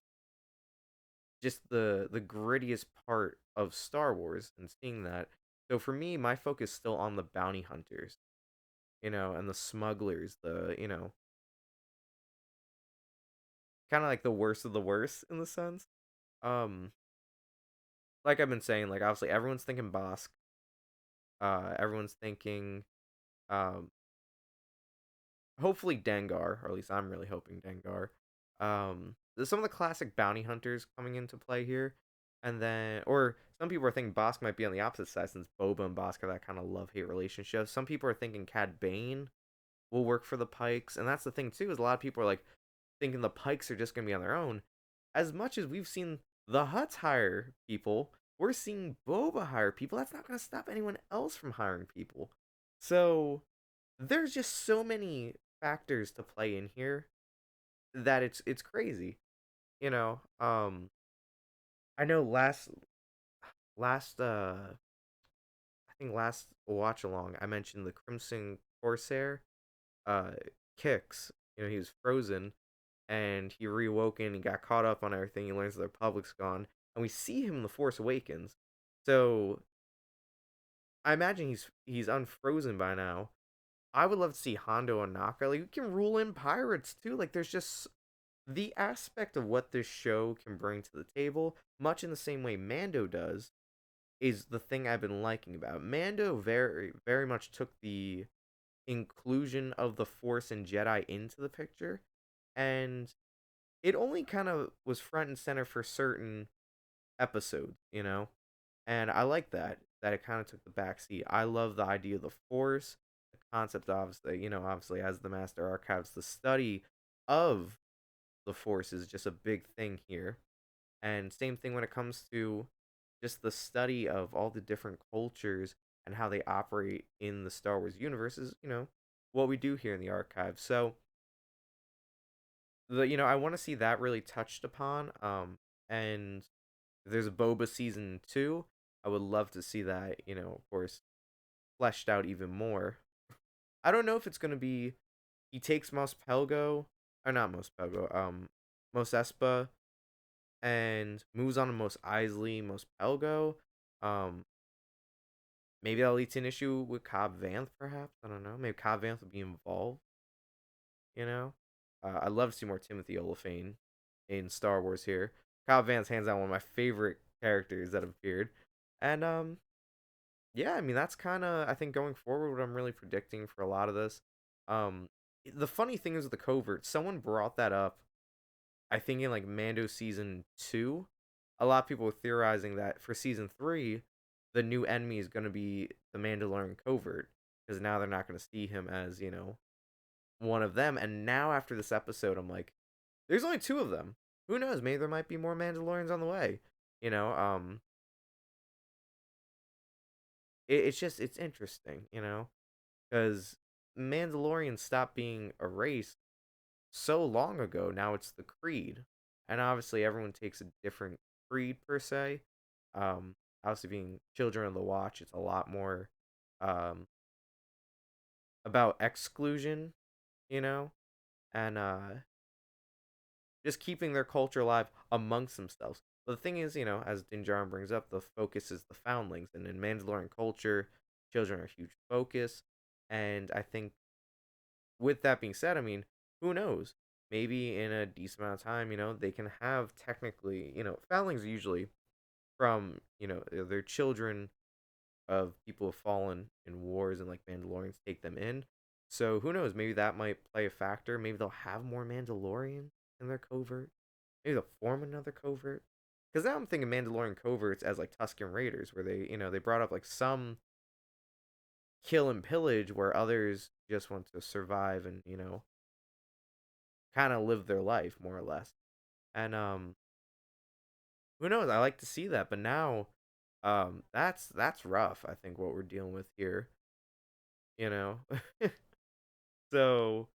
just the grittiest part of Star Wars, and seeing that. So for me, my focus is still on the bounty hunters, and the smugglers, kind of like the worst of the worst in the sense. Um, like I've been saying, like obviously everyone's thinking Bosk. Everyone's thinking, um, hopefully Dengar, or at least I'm really hoping Dengar. There's some of the classic bounty hunters coming into play here, and then, or some people are thinking Bosk might be on the opposite side since Boba and Bosk have that kind of love hate relationship. Some people are thinking Cad Bane will work for the Pikes, and that's the thing too is a lot of people are like thinking the Pikes are just gonna be on their own. As much as we've seen the Hutts hire people, we're seeing Boba hire people. That's not gonna stop anyone else from hiring people. So there's just so many factors to play in here that it's crazy. I know last I think last watch along I mentioned the Crimson Corsair uh Kix. He was frozen and he reawoken, he got caught up on everything, he learns the Republic's gone, and we see him in the Force Awakens. So I imagine he's unfrozen by now. I would love to see Hondo and Naka. Like, we can rule in pirates too. Like, there's just the aspect of what this show can bring to the table, much in the same way Mando does, is the thing I've been liking about it. Mando very, very much took the inclusion of the Force and Jedi into the picture, and it only kind of was front and center for certain episodes. And I like that it kind of took the backseat. I love the idea of the Force, the concept, obviously, obviously as the Master Archives, the study of the Force is just a big thing here. And same thing when it comes to just the study of all the different cultures and how they operate in the Star Wars universe is, what we do here in the archive. So I want to see that really touched upon. And if there's a Boba season 2, I would love to see that, of course, fleshed out even more. I don't know if it's gonna be he takes Mos Pelgo, or not Mos Pelgo, Mos Espa, and moves on to Mos Eisley, Mos Pelgo. Um, maybe that'll lead to an issue with Cobb Vanth, perhaps. I don't know. Maybe Cobb Vanth will be involved. You know, I'd love to see more Timothy Olyphane in Star Wars here. Cobb Vanth's hands down one of my favorite characters that have appeared, and yeah, I mean that's kind of I think going forward what I'm really predicting for a lot of this. Um, the funny thing is with the covert, someone brought that up. I think in like Mando season 2, a lot of people were theorizing that for season 3, the new enemy is going to be the Mandalorian covert, because now they're not going to see him as, one of them. And now after this episode, I'm like, there's only two of them. Who knows? Maybe there might be more Mandalorians on the way. You know, it's just it's interesting, because Mandalorians stopped being a race so long ago. Now it's the creed, and obviously everyone takes a different creed per se. Um, Obviously, being children of the Watch, it's a lot more um about exclusion, you know, and just keeping their culture alive amongst themselves. But the thing is, as Din Djarin brings up, the focus is the foundlings, and in Mandalorian culture, children are a huge focus. And I think, with that being said, I mean, who knows? Maybe in a decent amount of time, they can have technically, foundlings are usually from, their children of people who have fallen in wars, and like Mandalorians take them in. So who knows? Maybe that might play a factor. Maybe they'll have more Mandalorians in their covert. Maybe they'll form another covert. Because now I'm thinking Mandalorian coverts as like Tusken Raiders, where they brought up like some kill and pillage, where others just want to survive and kind of live their life more or less. And who knows? I like to see that, but now that's rough. I think what we're dealing with here, you know. So,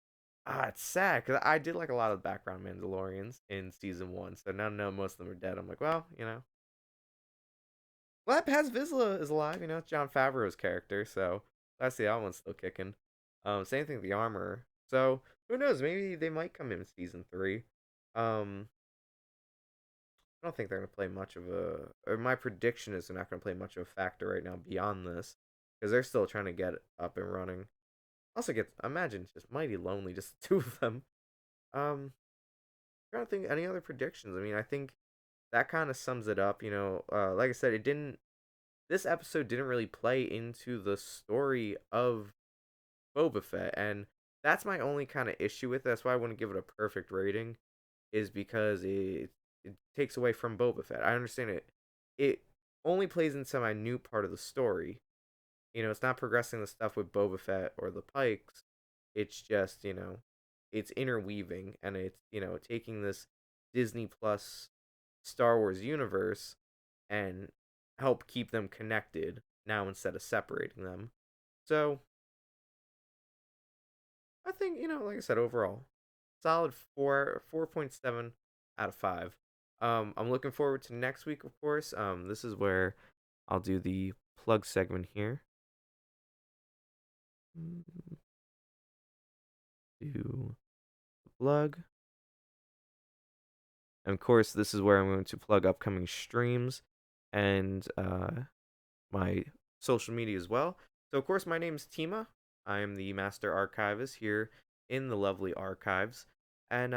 it's sad because I did like a lot of background Mandalorians in season one. So now no, most of them are dead. I'm like, well, well, Paz Vizsla is alive. It's Jon Favreau's character, so that's the other one's still kicking. Same thing with the armor. So who knows? Maybe they might come in season three. Um, I don't think they're gonna play much of a. Or my prediction is they're not gonna play much of a factor right now beyond this, because they're still trying to get it up and running. Also, imagine it's just mighty lonely, just the two of them. Um, I don't think any other predictions. I mean, I think that kind of sums it up. Like I said, it didn't. This episode didn't really play into the story of Boba Fett, and that's my only kind of issue with it. That's why I wouldn't give it a perfect rating, is because it takes away from Boba Fett. I understand it. It only plays into my new part of the story. It's not progressing the stuff with Boba Fett or the Pikes. It's just, it's interweaving, and it's, taking this Disney Plus Star Wars universe and help keep them connected now instead of separating them. So I think, like I said, overall, solid 4.7 out of 5. I'm looking forward to next week, of course. This is where I'll do the plug segment here. Do plug. And of course, this is where I'm going to plug upcoming streams and my social media as well. So, of course, my name is Tima. I am the Master Archivist here in the lovely archives. And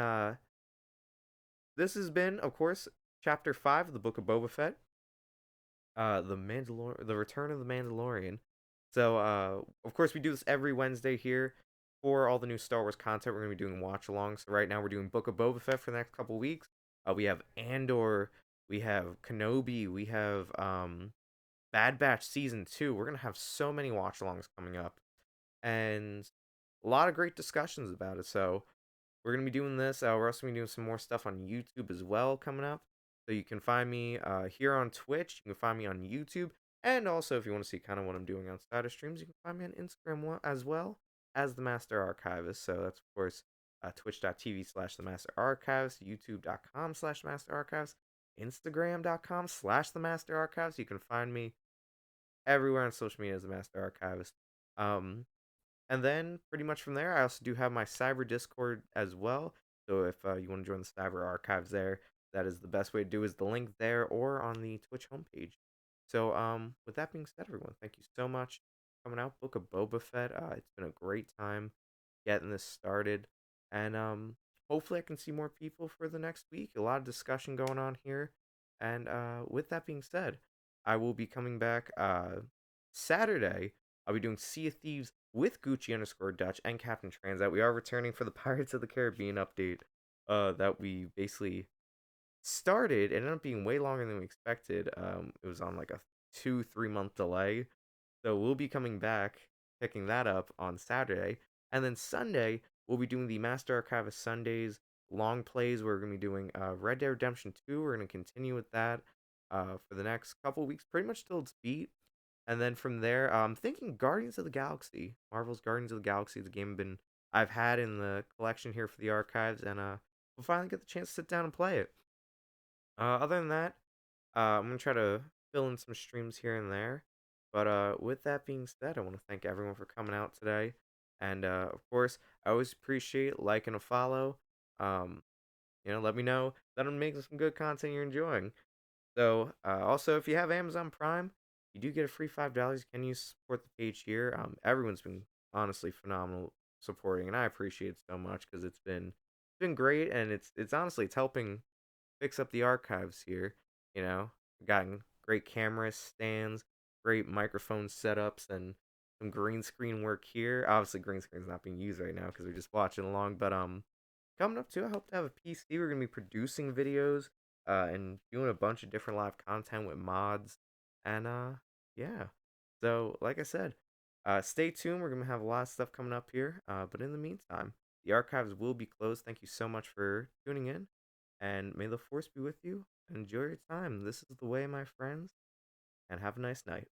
this has been, of course, Chapter 5 of the Book of Boba Fett. The Return of the Mandalorian. So, of course, we do this every Wednesday here for all the new Star Wars content. We're gonna be doing watch alongs. So right now, we're doing Book of Boba Fett for the next couple weeks. We have Andor, we have Kenobi, we have Bad Batch season 2. We're gonna have so many watch alongs coming up, and a lot of great discussions about it. So we're gonna be doing this. We're also gonna be doing some more stuff on YouTube as well coming up. So you can find me here on Twitch. You can find me on YouTube, and also if you want to see kind of what I'm doing outside of streams, you can find me on Instagram as well as the Master Archivist. So that's of course twitch.tv/themasterarchivist, youtube.com/masterarchives, instagram.com/themasterarchives. You can find me everywhere on social media as the Master Archivist. And then pretty much from there, I also do have my Cyber Discord as well. So if you want to join the Cyber Archives there, that is the best way to do, is the link there or on the Twitch homepage. So with that being said, everyone, thank you so much for coming out. Book of Boba Fett. It's been a great time getting this started, and hopefully I can see more people for the next week. A lot of discussion going on here, and with that being said, I will be coming back Saturday. I'll be doing Sea of Thieves with Gucci_Dutch and Captain Transat. We are returning for the Pirates of the Caribbean update that we basically started. It ended up being way longer than we expected. It was on like a 2-3 month delay. So we'll be coming back, picking that up on Saturday, and then Sunday we'll be doing the Master Archivist Sundays long plays. We're gonna be doing Red Dead Redemption 2. We're gonna continue with that for the next couple weeks, pretty much till it's beat. And then from there, I'm thinking Guardians of the Galaxy, Marvel's Guardians of the Galaxy, the game I've had in the collection here for the archives, and we'll finally get the chance to sit down and play it. Other than that, I'm gonna try to fill in some streams here and there. But with that being said, I want to thank everyone for coming out today, and of course, I always appreciate like and a follow. Um, let me know that I'm making some good content you're enjoying. So, also, if you have Amazon Prime, you do get a free $5. Can you support the page here? Everyone's been honestly phenomenal supporting, and I appreciate it so much because it's been great, and it's honestly it's helping fix up the archives here. We've gotten great camera stands, great microphone setups, and some green screen work here. Obviously, green screen's not being used right now because we're just watching along, but coming up too, I hope to have a PC. We're gonna be producing videos, and doing a bunch of different live content with mods, and yeah. So like I said, stay tuned. We're gonna have a lot of stuff coming up here. But in the meantime, the archives will be closed. Thank you so much for tuning in, and may the force be with you. Enjoy your time. This is the way, my friends, and have a nice night.